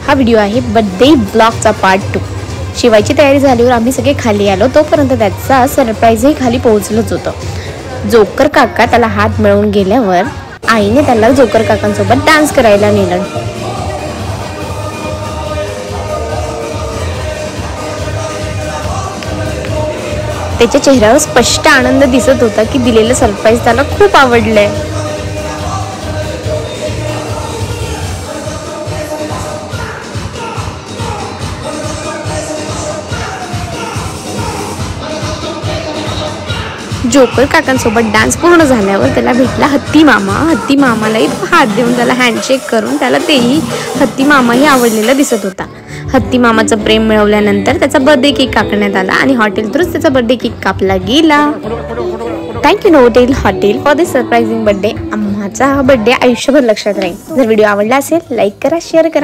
हा व्हिडिओ आहे birthday ब्लॉगचा part 2। शिवायची तयारी झाल्यावर आम्ही सगळे खाली आलो, तोपर्यंत त्याचा सरप्राईजही खाली पोहोचलंच होतं। जोकर काका त्याला हात मिळवून गेल्यावर आईने त्याला जोकर काकांसोबत डान्स करायला नेलं। त्याच्या चेहऱ्यावर स्पष्ट आनंद दिसत होता की दिलेलं सरप्राईज त्याला खूप आवडलंय। जोकर काकांसोबत डान्स पूर्ण झाल्यावर त्याला भेटला हत्ती मामा। हत्ती मामालाही हात देऊन त्याला हँडशेक करून त्याला तेही हत्ती मामाही आवडलेला दिसत होता। हत्ती मामाचं प्रेम मिळवल्यानंतर त्याचा बर्थडे केक कापण्यात आला आणि हॉटेल थ्रूच त्याचा बर्थडे केक कापला गेला। Thank you Novotel hotel for this surprising birthday. आम्हाचा हा बर्थडे आयुष्यभर लक्षात राहील। जर व्हिडिओ आवडला असेल लाईक करा, शेअर करा।